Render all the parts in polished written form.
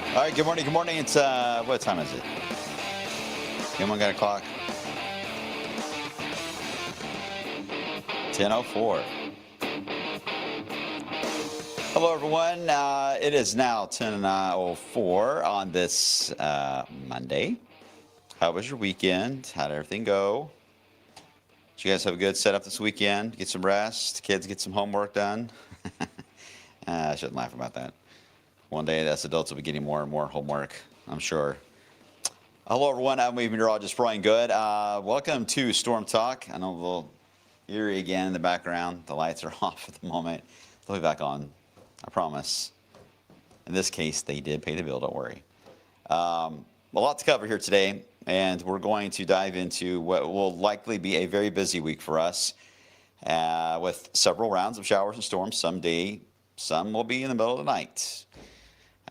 All right, good morning. Good morning. It's what time is it? Anyone got a clock? 10:04. Hello, everyone. It is now 10:04 on this Monday. How was your weekend? How did everything go? Did you guys have a good setup this weekend? Get some rest. Kids get some homework done. I shouldn't laugh about that. One day, us adults will be getting more and more homework, I'm sure. Hello, everyone. I'm meteorologist Brian Good. Welcome to Storm Talk. I know a little eerie again in the background. The lights are off at the moment. They'll be back on, I promise. In this case, they did pay the bill, don't worry. A lot to cover here today, and we're going to dive into what will likely be a very busy week for us with several rounds of showers and storms. Some will be in the middle of the night.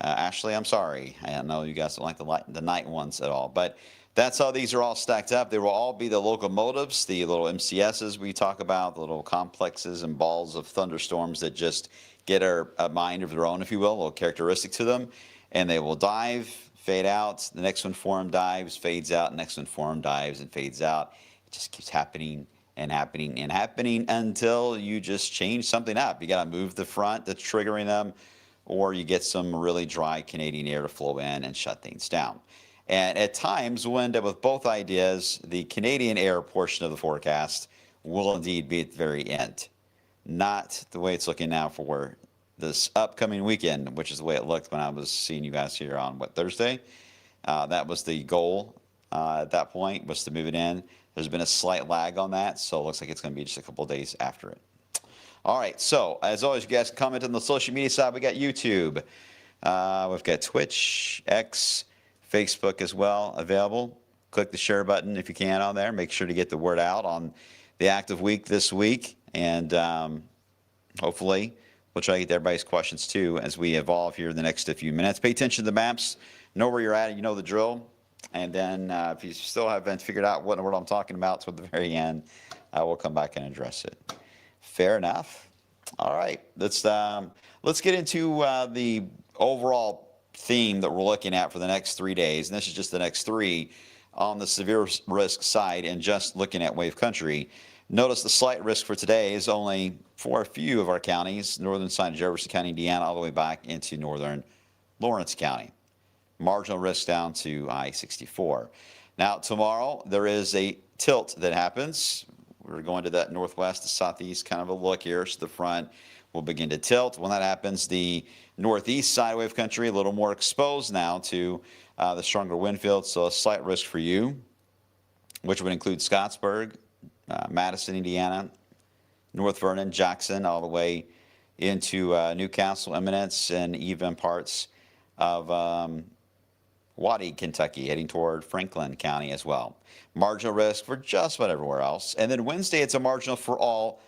Ashley, I'm sorry. I know you guys don't like the night ones at all, but that's how these are all stacked up. They will all be the locomotives, the little MCSs we talk about, the little complexes and balls of thunderstorms that just get a mind of their own, if you will, a little characteristic to them. And they will dive, fade out. The next one form dives, fades out. The next one form dives and fades out. It just keeps happening and happening and happening until you just change something up. You got to move the front that's triggering them, or you get some really dry Canadian air to flow in and shut things down. And at times, we'll end up with both ideas. The Canadian air portion of the forecast will indeed be at the very end. Not the way it's looking now for this upcoming weekend, which is the way it looked when I was seeing you guys here on, Thursday? That was the goal at that point, was to move it in. There's been a slight lag on that, so it looks like it's going to be just a couple of days after it. All right, so as always, you guys comment on the social media side. We got YouTube, we've got Twitch, X, Facebook as well available. Click the share button if you can on there. Make sure to get the word out on the active week this week, and hopefully we'll try to get everybody's questions too as we evolve here in the next few minutes. Pay attention to the maps, know where you're at, and you know the drill. And then if you still haven't figured out what I'm talking about toward the very end, we'll come back and address it. Fair enough. All right, let's get into the overall theme that we're looking at for the next 3 days, and this is just the next three on the severe risk side, and just looking at wave country. Notice the slight risk for today is only for a few of our counties, northern side of Jefferson County, Indiana, all the way back into northern Lawrence County. Marginal risk down to I-64. Now, tomorrow there is a tilt that happens. We're going to that northwest to southeast kind of a look here. So the front will begin to tilt. When that happens, the northeast side of wave country a little more exposed now to the stronger wind field. So a slight risk for you, which would include Scottsburg, Madison, Indiana, North Vernon, Jackson, all the way into Newcastle, Eminence, and even parts of Waddy, Kentucky, heading toward Franklin County as well. Marginal risk for just about everywhere else. And then Wednesday, it's a marginal for all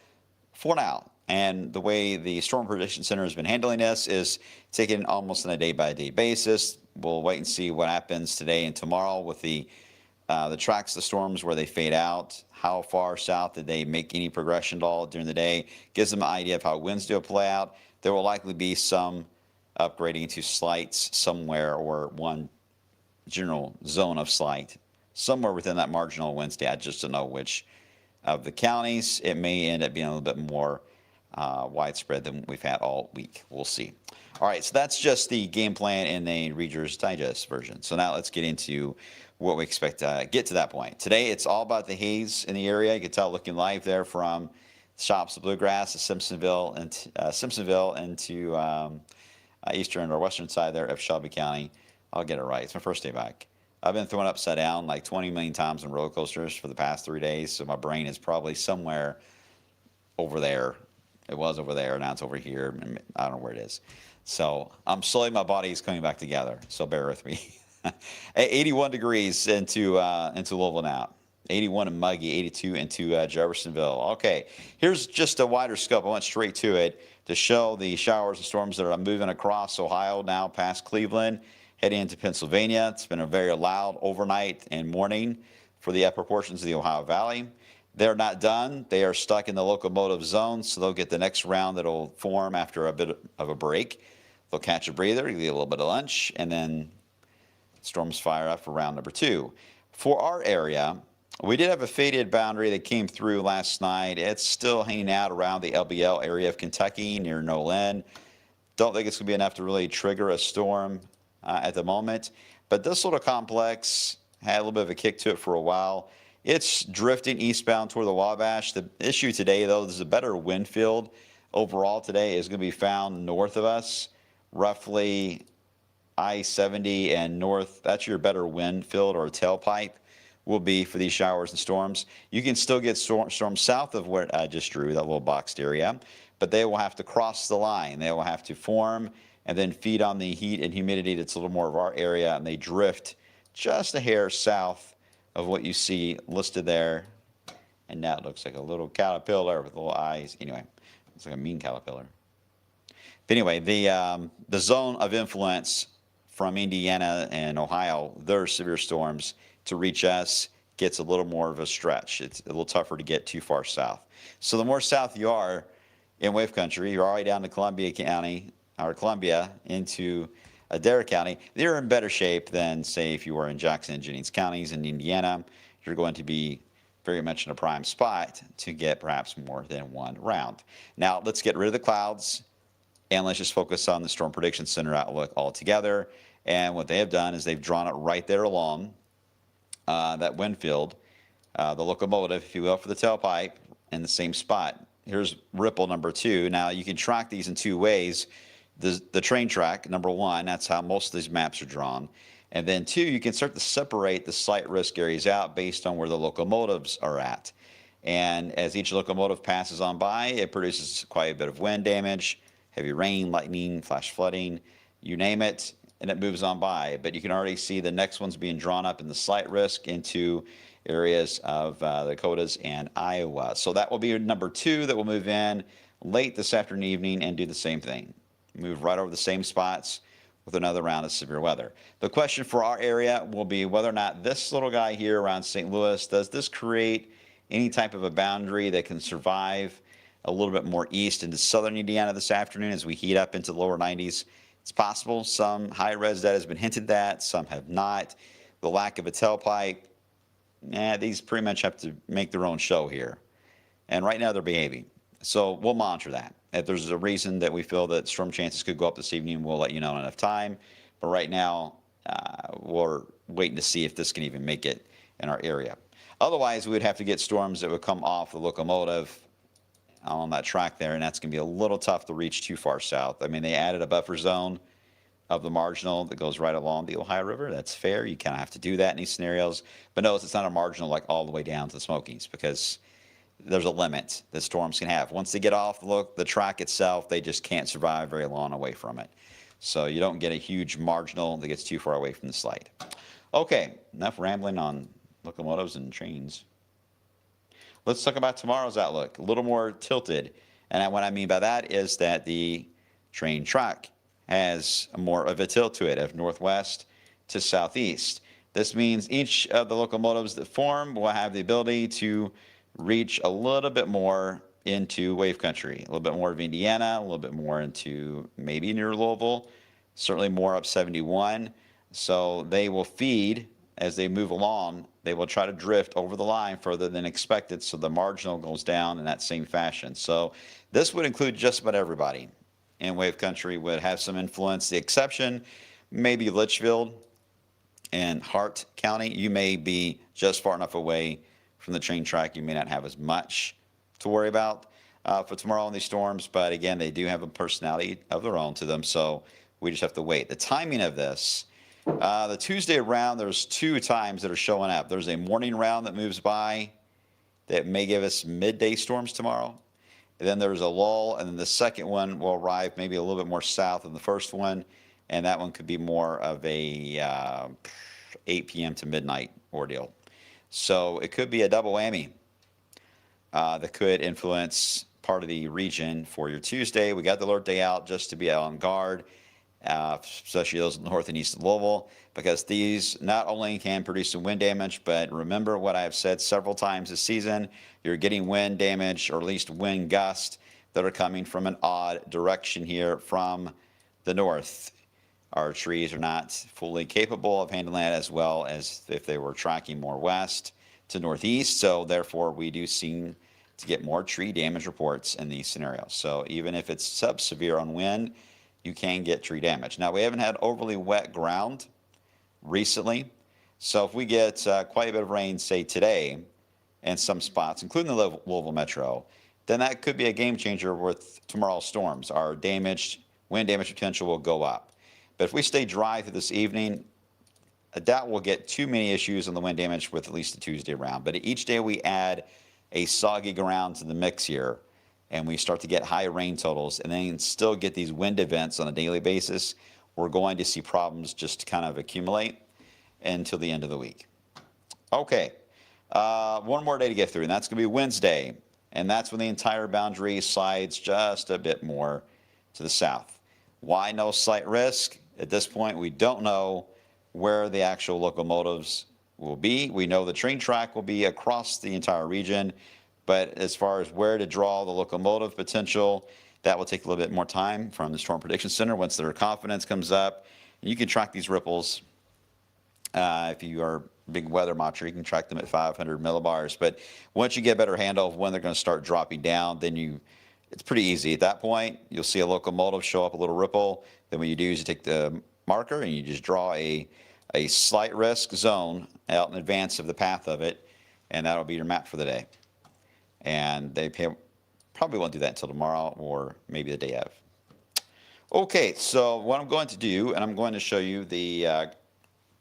for now. And the way the Storm Prediction Center has been handling this is taking almost on a day-by-day basis. We'll wait and see what happens today and tomorrow with the tracks of the storms, where they fade out. How far south did they make any progression at all during the day? Gives them an idea of how Wednesday will play out. There will likely be some upgrading to slights somewhere, or one general zone of slight somewhere within that marginal Wednesday. I just don't know which of the counties. It may end up being a little bit more widespread than we've had all week. We'll see. All right, so that's just the game plan in the Reader's Digest version. So now let's get into what we expect to get to that point. Today, it's all about the haze in the area. You can tell looking live there from Shops of Bluegrass to Simpsonville into eastern or western side there of Shelby County. I'll get it right. It's my first day back. I've been thrown upside down like 20 million times on roller coasters for the past 3 days, so my brain is probably somewhere over there. It was over there, now it's over here. I don't know where it is. So I'm slowly, my body is coming back together, so bear with me. 81 degrees into Louisville now. 81 in Muggy, 82 into Jeffersonville. Okay, here's just a wider scope. I went straight to it to show the showers and storms that are moving across Ohio now past Cleveland, heading into Pennsylvania. It's been a very loud overnight and morning for the upper portions of the Ohio Valley. They're not done. They are stuck in the locomotive zone, so they'll get the next round that will form after a bit of a break. They'll catch a breather, get a little bit of lunch, and then storms fire up for round number 2. For our area, we did have a faded boundary that came through last night. It's still hanging out around the LBL area of Kentucky near Nolan. Don't think it's going to be enough to really trigger a storm at the moment. But this little complex had a little bit of a kick to it for a while. It's drifting eastbound toward the Wabash. The issue today, though, is a better wind field overall today is going to be found north of us, roughly I-70 and north. That's your better wind field or tailpipe will be for these showers and storms. You can still get storms south of where I just drew, that little boxed area, but they will have to cross the line. They will have to form and then feed on the heat and humidity that's a little more of our area, and they drift just a hair south of what you see listed there. And now it looks like a little caterpillar with little eyes. Anyway, it's like a mean caterpillar. But anyway, the zone of influence from Indiana and Ohio, their severe storms to reach us gets a little more of a stretch. It's a little tougher to get too far south. So the more south you are in wave country, you're all the way down to Columbia County, or Columbia into Adair County, they're in better shape than, say, if you were in Jackson and Jennings counties in Indiana. You're going to be very much in a prime spot to get perhaps more than one round. Now, let's get rid of the clouds, and let's just focus on the Storm Prediction Center outlook altogether. And what they have done is they've drawn it right there along that wind field, the locomotive, if you will, for the tailpipe in the same spot. Here's ripple number 2. Now, you can track these in 2 ways. The train track, number 1, that's how most of these maps are drawn. And then 2, you can start to separate the slight risk areas out based on where the locomotives are at. And as each locomotive passes on by, it produces quite a bit of wind damage, heavy rain, lightning, flash flooding, you name it, and it moves on by. But you can already see the next one's being drawn up in the slight risk into areas of the Dakotas and Iowa. So that will be number 2 that will move in late this afternoon, evening, and do the same thing. Move right over the same spots with another round of severe weather. The question for our area will be whether or not this little guy here around St. Louis, does this create any type of a boundary that can survive a little bit more east into southern Indiana this afternoon as we heat up into the lower 90s? It's possible. Some high-res data has been hinted at, some have not. The lack of a tailpipe, these pretty much have to make their own show here. And right now they're behaving. So we'll monitor that. If there's a reason that we feel that storm chances could go up this evening, we'll let you know in enough time. But right now, we're waiting to see if this can even make it in our area. Otherwise, we would have to get storms that would come off the locomotive on that track there, and that's going to be a little tough to reach too far south. I mean, they added a buffer zone of the marginal that goes right along the Ohio River. That's fair. You kind of have to do that in these scenarios. But notice it's not a marginal like all the way down to the Smokies, because there's a limit that storms can have. Once they get off the track itself, they just can't survive very long away from it. So you don't get a huge marginal that gets too far away from the slide. Okay, enough rambling on locomotives and trains. Let's talk about tomorrow's outlook, a little more tilted. And what I mean by that is that the train track has more of a tilt to it, of northwest to southeast. This means each of the locomotives that form will have the ability to reach a little bit more into wave country, a little bit more of Indiana, a little bit more into maybe near Louisville, certainly more up 71. So they will feed as they move along. They will try to drift over the line further than expected, so the marginal goes down in that same fashion. So this would include just about everybody in wave country would have some influence. The exception may be Litchfield and Hart County. You may be just far enough away from the train track, you may not have as much to worry about for tomorrow on these storms, but again, they do have a personality of their own to them, so we just have to wait. The timing of this, the Tuesday round, there's 2 times that are showing up. There's a morning round that moves by that may give us midday storms tomorrow. And then there's a lull, and then the second one will arrive maybe a little bit more south than the first one, and that one could be more of a 8 p.m. to midnight ordeal. So it could be a double whammy that could influence part of the region for your Tuesday. We got the alert day out just to be on guard, especially those north and east of Louisville, because these not only can produce some wind damage, but remember what I've said several times this season, you're getting wind damage, or at least wind gusts, that are coming from an odd direction here from the north. Our trees are not fully capable of handling that as well as if they were tracking more west to northeast. So therefore, we do seem to get more tree damage reports in these scenarios. So even if it's sub-severe on wind, you can get tree damage. Now, we haven't had overly wet ground recently. So if we get quite a bit of rain, say today, in some spots, including the Louisville Metro, then that could be a game changer with tomorrow's storms. Our wind damage potential will go up. But if we stay dry through this evening, I doubt we'll get too many issues on the wind damage with at least the Tuesday round. But each day we add a soggy ground to the mix here, and we start to get high rain totals, and then still get these wind events on a daily basis, we're going to see problems just kind of accumulate until the end of the week. Okay, one more day to get through, and that's going to be Wednesday, and that's when the entire boundary slides just a bit more to the south. Why no slight risk? At this point, we don't know where the actual locomotives will be. We know the train track will be across the entire region, but as far as where to draw the locomotive potential, that will take a little bit more time from the Storm Prediction Center once their confidence comes up. You can track these ripples. If you are a big weather watcher, you can track them at 500 millibars. But once you get a better handle of when they're going to start dropping down, then it's pretty easy. At that point, you'll see a locomotive show up a little ripple. Then what you do is you take the marker and you just draw a slight risk zone out in advance of the path of it, and that'll be your map for the day. And they probably won't do that until tomorrow or maybe the day of. Okay, so what I'm going to do, and I'm going to show you the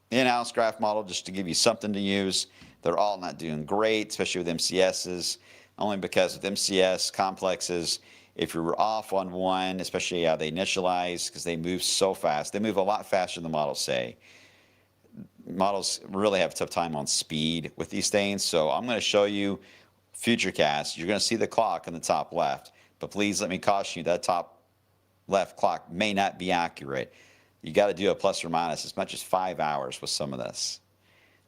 in-house graph model just to give you something to use. They're all not doing great, especially with MCSs, only because with MCS complexes, if you're off on one, especially how they initialize, because they move so fast, they move a lot faster than the models say. Models really have a tough time on speed with these things, so I'm going to show you Futurecast. You're going to see the clock in the top left, but please let me caution you that top left clock may not be accurate. You got to do a plus or minus as much as 5 hours with some of this.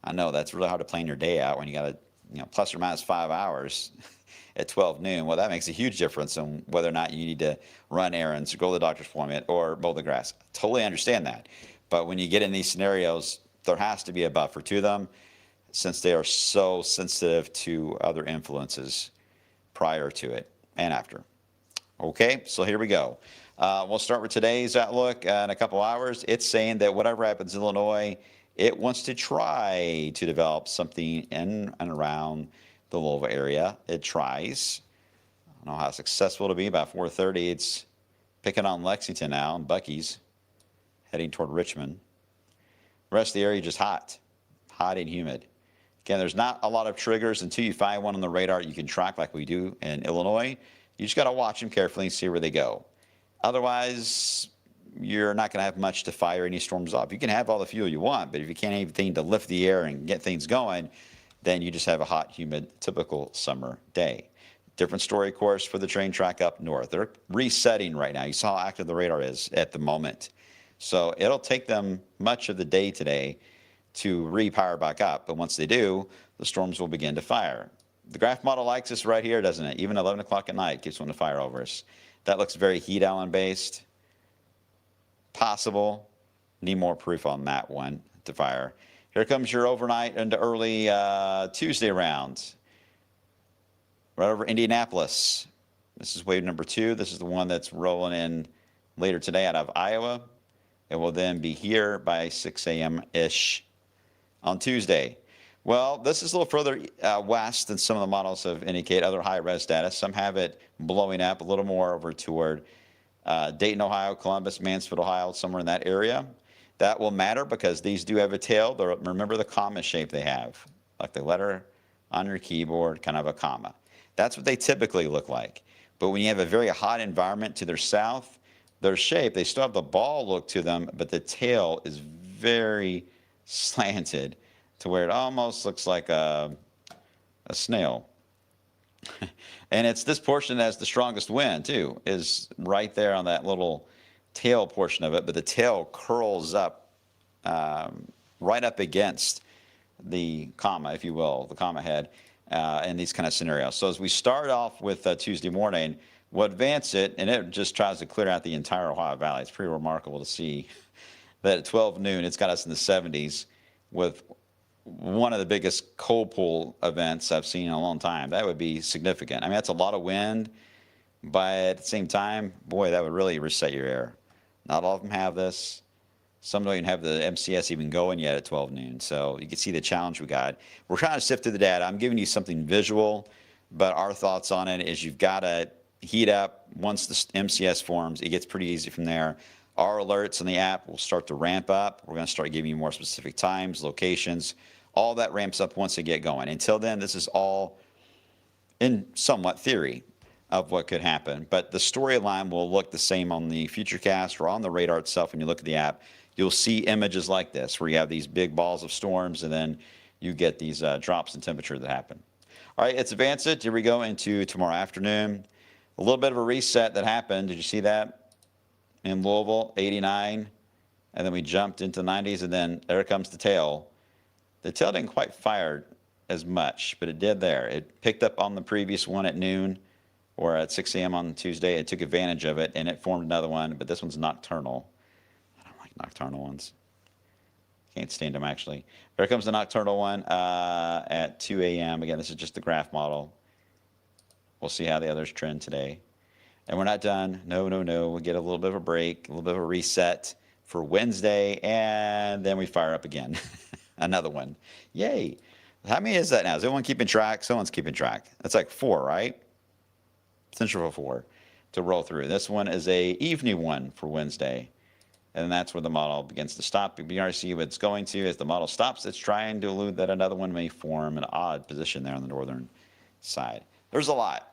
I know that's really hard to plan your day out when you got to, plus or minus 5 hours at 12 noon. Well, that makes a huge difference in whether or not you need to run errands or go to the doctor's appointment or mow the grass. Totally understand that. But when you get in these scenarios, there has to be a buffer to them since they are so sensitive to other influences prior to it and after. Okay, so here we go. We'll start with today's outlook in a couple hours. It's saying that whatever happens in Illinois, it wants to try to develop something in and around the Louisville area. It tries. I don't know how successful it'll be. About 4:30, it's picking on Lexington now and Bucky's, heading toward Richmond. The rest of the area just hot and humid. Again, there's not a lot of triggers until you find one on the radar you can track like we do in Illinois. You just got to watch them carefully and see where they go. Otherwise, you're not going to have much to fire any storms off. You can have all the fuel you want, but if you can't have anything to lift the air and get things going, then you just have a hot, humid, typical summer day. Different story, of course, for the train track up north. They're resetting right now. You saw how active the radar is at the moment. So it'll take them much of the day today to repower back up. But once they do, the storms will begin to fire. The graph model likes this right here, doesn't it? Even 11 o'clock at night keeps one to fire over us. That looks very heat island based. Possible. Need more proof on that one to fire. Here comes your overnight into early Tuesday round. Right over Indianapolis. This is wave number 2. This is the one that's rolling in later today out of Iowa. It will then be here by 6 a.m.-ish on Tuesday. Well, this is a little further west than some of the models have indicated other high-res data. Some have it blowing up a little more over toward Dayton, Ohio, Columbus, Mansfield, Ohio, somewhere in that area. That will matter because these do have a tail. Remember the comma shape they have, like the letter on your keyboard, kind of a comma. That's what they typically look like. But when you have a very hot environment to their south, their shape, they still have the ball look to them, but the tail is very slanted to where it almost looks like a snail. And it's this portion that has the strongest wind, too, is right there on that little tail portion of it, but the tail curls up right up against the comma, if you will, the comma head, in these kind of scenarios. So as we start off with Tuesday morning, We'll advance it, and it just tries to clear out the entire Ohio Valley. It's pretty remarkable to see that at 12 noon, it's got us in the 70s with one of the biggest cold pool events I've seen in a long time. That would be significant. I mean, that's a lot of wind, but at the same time, boy, that would really reset your air. Not all of them have this. Some don't even have the MCS even going yet at 12 noon. So you can see the challenge we got. We're trying to sift through the data. I'm giving you something visual, but our thoughts on it is you've got to heat up. Once the MCS forms, it gets pretty easy from there. Our alerts on the app will start to ramp up. We're going to start giving you more specific times, locations. All that ramps up once they get going. Until then, this is all in somewhat theory of what could happen. But the storyline will look the same on the Futurecast or on the radar itself. When you look at the app, you'll see images like this, where you have these big balls of storms, and then you get these drops in temperature that happen. All right, let's advance it. Here we go into tomorrow afternoon. A little bit of a reset that happened. Did you see that? In Louisville, 89, and then we jumped into 90s, and then there comes the tail. The tail didn't quite fire as much, but it did there. It picked up on the previous one at noon or at 6 a.m. on Tuesday. It took advantage of it, and it formed another one, but this one's nocturnal. I don't like nocturnal ones. Can't stand them, actually. There comes the nocturnal one at 2 a.m. Again, this is just the graph model. We'll see how the others trend today. And we're not done. No. We'll get a little bit of a break, a little bit of a reset for Wednesday, and then we fire up again. Another one. Yay. How many is that now? Is everyone keeping track? Someone's keeping track. That's like 4, right? Potential for 4 to roll through. This one is a evening one for Wednesday. And that's where the model begins to stop. You can already see what it's going to. As the model stops, it's trying to elude that another one may form an odd position there on the northern side. There's a lot.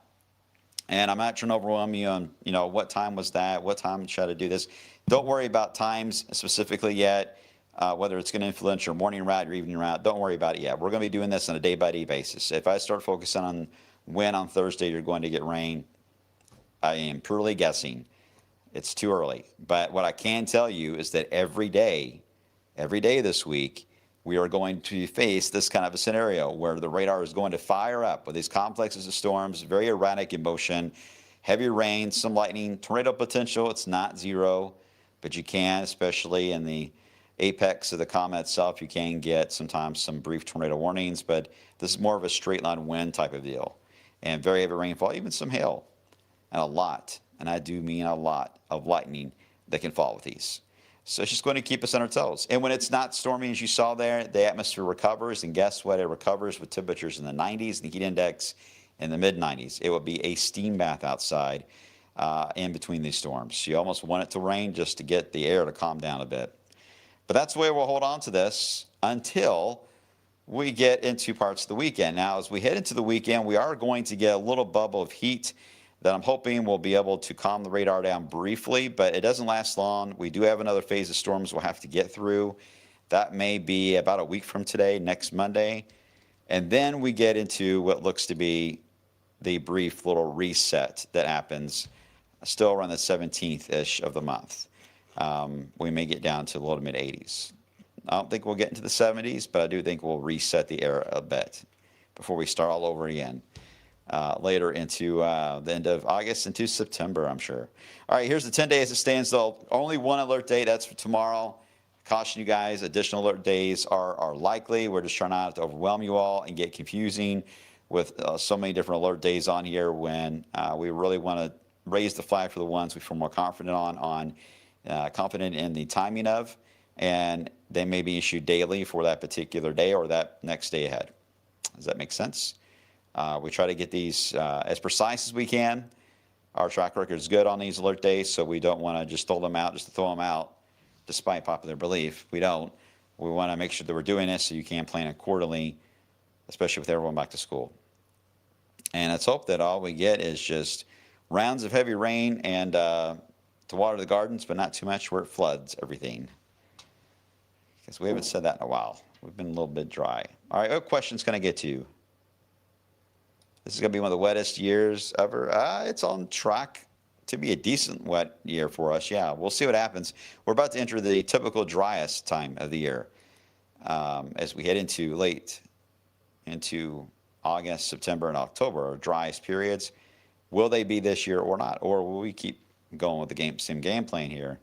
And I'm not trying to overwhelm you on, what time was that? What time should I do this? Don't worry about times specifically yet, whether it's going to influence your morning route or evening route. Don't worry about it yet. We're going to be doing this on a day-by-day basis. If I start focusing on when on Thursday you're going to get rain, I am purely guessing. It's too early. But what I can tell you is that every day this week, we are going to face this kind of a scenario where the radar is going to fire up with these complexes of storms, very erratic in motion, heavy rain, some lightning, tornado potential. It's not zero, but you can, especially in the apex of the comet itself, you can get sometimes some brief tornado warnings, but this is more of a straight line wind type of deal. And very heavy rainfall, even some hail, and a lot, and I do mean a lot of lightning that can fall with these. So it's just going to keep us on our toes. And when it's not stormy, as you saw there, the atmosphere recovers. And guess what? It recovers with temperatures in the 90s, the heat index in the mid-90s. It will be a steam bath outside in between these storms. You almost want it to rain just to get the air to calm down a bit. But that's the way we'll hold on to this until we get into parts of the weekend. Now, as we head into the weekend, we are going to get a little bubble of heat that I'm hoping will be able to calm the radar down briefly, but it doesn't last long. We do have another phase of storms we'll have to get through. That may be about a week from today, next Monday. And then we get into what looks to be the brief little reset that happens still around the 17th-ish of the month. We may get down to the low to mid-80s. I don't think we'll get into the 70s, but I do think we'll reset the air a bit before we start all over again. Later into the end of August into September, I'm sure. All right, here's the 10 days it stands, though. Only one alert day. That's for tomorrow. Caution you guys, additional alert days are likely. We're just trying not to overwhelm you all and get confusing with so many different alert days on here when we really want to raise the flag for the ones we feel more confident confident in the timing of, and they may be issued daily for that particular day or that next day ahead. Does that make sense? We try to get these as precise as we can. Our track record is good on these alert days, so we don't want to just throw them out just to throw them out, despite popular belief. We don't. We want to make sure that we're doing this so you can plan accordingly, especially with everyone back to school. And let's hope that all we get is just rounds of heavy rain and to water the gardens, but not too much where it floods everything. Because we haven't said that in a while. We've been a little bit dry. All right, what questions can I get to? This is going to be one of the wettest years ever. It's on track to be a decent wet year for us. Yeah, we'll see what happens. We're about to enter the typical driest time of the year as we head into August, September, and October, our driest periods. Will they be this year or not? Or will we keep going with the same game plan here?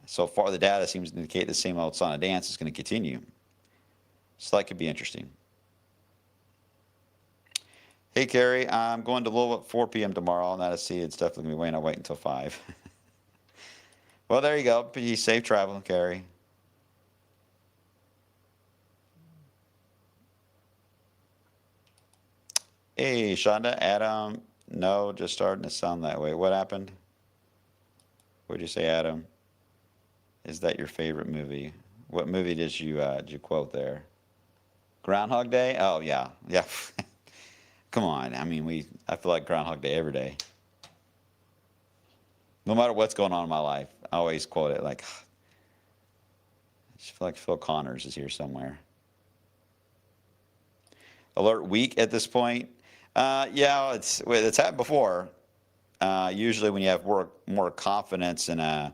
So far, the data seems to indicate the same old song and dance is going to continue. So that could be interesting. Hey, Carrie, I'm going to Louisville at 4 p.m. tomorrow. Not to see, it's definitely going to be waiting. I'll wait until 5. Well, there you go. Be safe traveling, Carrie. Hey, Shonda, Adam. No, just starting to sound that way. What happened? What'd you say, Adam? Is that your favorite movie? What movie did you quote there? Groundhog Day? Oh yeah, yeah. Come on. I mean, I feel like Groundhog Day every day. No matter what's going on in my life, I always quote it like, I just feel like Phil Connors is here somewhere. Alert week at this point. Yeah, it's happened before. Usually when you have more confidence in a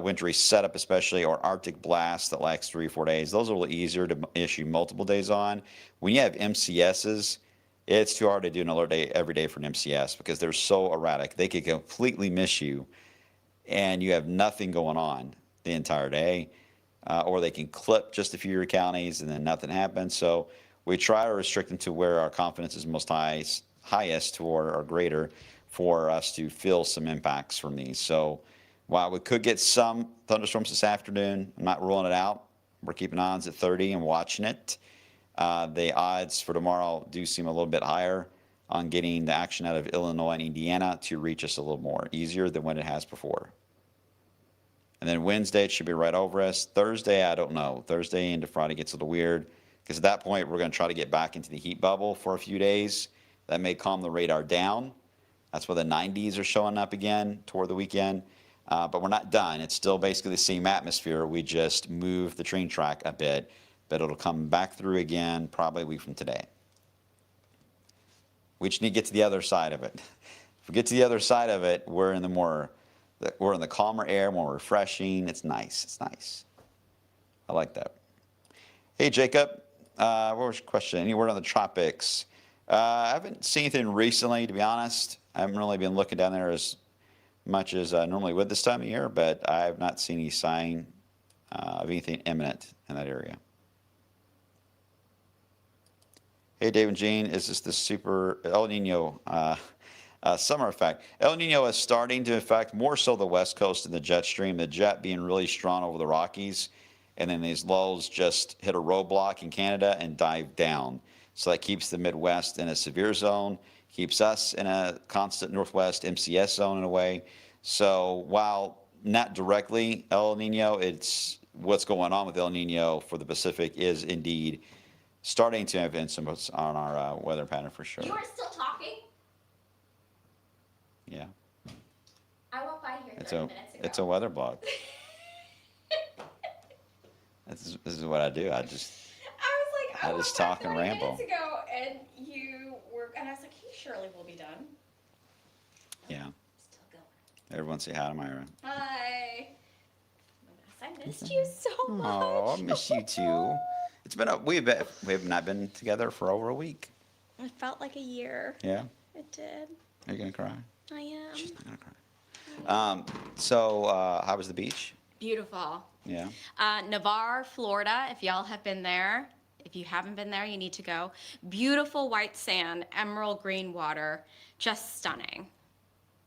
wintry setup, especially, or Arctic blast that lasts 3 or 4 days, those are a little easier to issue multiple days on. When you have MCSs, it's too hard to do an alert day every day for an MCS because they're so erratic. They could completely miss you, and you have nothing going on the entire day, or they can clip just a few of your counties and then nothing happens. So we try to restrict them to where our confidence is most highest or greater for us to feel some impacts from these. So while we could get some thunderstorms this afternoon, I'm not ruling it out. We're keeping odds at 30 and watching it. The odds for tomorrow do seem a little bit higher on getting the action out of Illinois and Indiana to reach us a little more easier than when it has before. And then Wednesday, it should be right over us. Thursday, I don't know. Thursday into Friday gets a little weird because at that point, we're going to try to get back into the heat bubble for a few days. That may calm the radar down. That's why the 90s are showing up again toward the weekend. But we're not done. It's still basically the same atmosphere. We just move the train track a bit, but it'll come back through again probably a week from today. We just need to get to the other side of it. If we get to the other side of it, we're in the calmer air, more refreshing. It's nice. It's nice. I like that. Hey, Jacob. What was your question? Any word on the tropics? I haven't seen anything recently, to be honest. I haven't really been looking down there as much as I normally would this time of year, but I have not seen any sign of anything imminent in that area. Hey, Dave and Jean, is this the super El Nino summer effect? El Nino is starting to affect more so the west coast and the jet stream, the jet being really strong over the Rockies, and then these lows just hit a roadblock in Canada and dive down. So that keeps the Midwest in a severe zone, keeps us in a constant Northwest MCS zone in a way. So while not directly El Nino, it's what's going on with El Nino for the Pacific is indeed starting to have influence on our weather pattern for sure. You are still talking? Yeah. I walked by here 30 minutes ago. It's a weather blog. This is what I do. I just talk and ramble. Minutes ago, and you were, and I was like, he surely will be done. Yeah. Still going. Everyone say hi to Myra. Hi. Oh my gosh, I missed you so much. Oh, I miss you too. It's been we have not been together for over a week. It felt like a year. Yeah. It did. Are you gonna cry? I am. She's not gonna cry. So how was the beach? Beautiful. Yeah. Navarre, Florida, if y'all have been there. If you haven't been there, you need to go. Beautiful white sand, emerald green water, just stunning.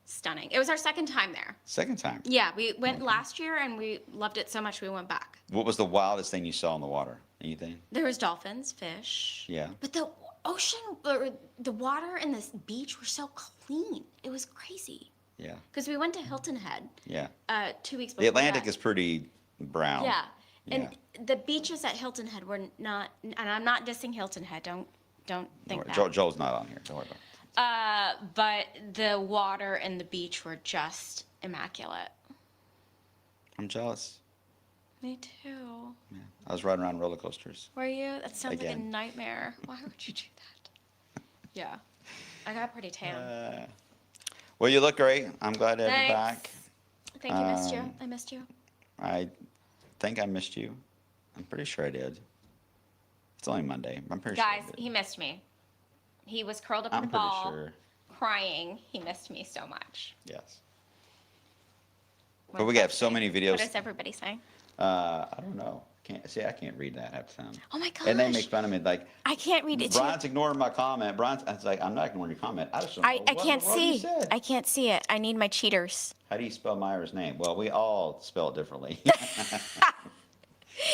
Stunning. It was our second time there. Second time? Yeah, we went last year and we loved it so much we went back. What was the wildest thing you saw in the water? Anything? There was dolphins, fish. Yeah. But the ocean, or the water and the beach were so clean. It was crazy. Yeah. Because we went to Hilton Head. Yeah. 2 weeks before The Atlantic that. is pretty brown. Yeah. And the beaches at Hilton Head were not, and I'm not dissing Hilton Head, don't think that. Joel's not on here, don't worry about it. But the water and the beach were just immaculate. I'm jealous. Me too. Yeah. I was riding around roller coasters. Were you? That sounds like a Again. nightmare. Why would you do that? Yeah. I got pretty tan. Well, you look great. I'm glad to have you back. Thank you, missed you. I missed you. I think I missed you. I'm pretty sure I did. It's only Monday. I'm pretty Guys, sure I did. he missed me. He was curled up in I'm a pretty ball, sure. crying he missed me so much. Yes. What But we does have that so say? many videos. What is everybody saying? I don't know. I can't read that half the time. Oh my And they gosh. make fun of me like, I can't read it too. Brian's ignoring my comment. It's like, I'm not ignoring your comment. I just don't know I what can't in the world you see. said. I can't see it. I need my cheaters. How do you spell Myra's name? Well, we all spell it differently.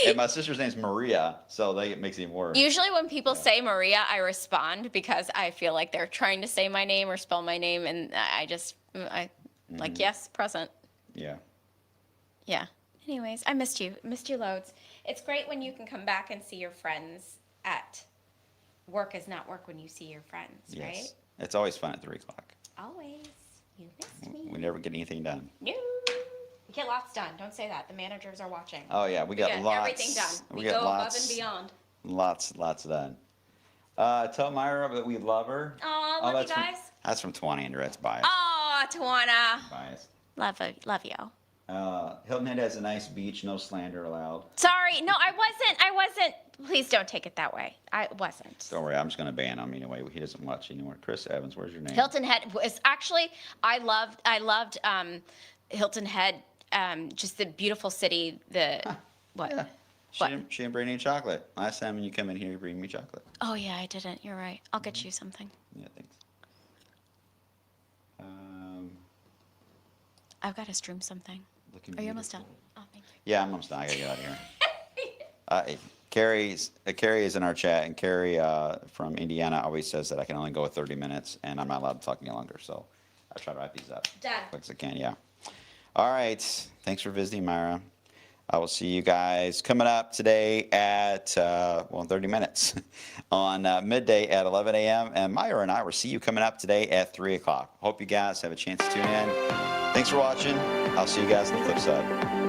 And my sister's name's Maria, so it makes it even worse. Usually when people say Maria, I respond because I feel like they're trying to say my name or spell my name, and like, yes, present. Yeah. Yeah. Anyways, I missed you. Missed you loads. It's great when you can come back and see your friends at work is not work when you see your friends, right? Yes. It's always fun at 3 o'clock. Always. You missed me. We never get anything done. No. We get lots done. Don't say that. The managers are watching. Oh yeah, we got get lots. everything done. We get go lots, above and beyond. Lots done. Tell Myra that we love her. Aw, love you that's guys. That's from 20, Andrew. That's biased. Aw, Tawana. Biased. Love you. Hilton Head has a nice beach. No slander allowed. Sorry. No, I wasn't. Please don't take it that way. I wasn't. Don't worry, I'm just gonna ban him anyway. He doesn't watch anymore. Chris Evans, where's your name? Hilton Head was actually, I loved Hilton Head, just the beautiful city, what? Yeah. She didn't bring any chocolate. Last time when you come in here, you bring me chocolate. Oh yeah, I didn't. You're right. I'll get you something. Yeah, thanks. I've got to stream something. Looking Are you almost done? beautiful. Oh, thank you. Yeah, I'm almost done. I gotta get out of here. Carrie is in our chat, and Carrie from Indiana always says that I can only go 30 minutes, and I'm not allowed to talk any longer. So I try to wrap these up Done. as quick as I can. Yeah. All right. Thanks for visiting, Myra. I will see you guys coming up today at 30 minutes on midday at 11 a.m. And Myra and I will see you coming up today at 3 o'clock. Hope you guys have a chance to tune in. Thanks for watching. I'll see you guys on the flip side.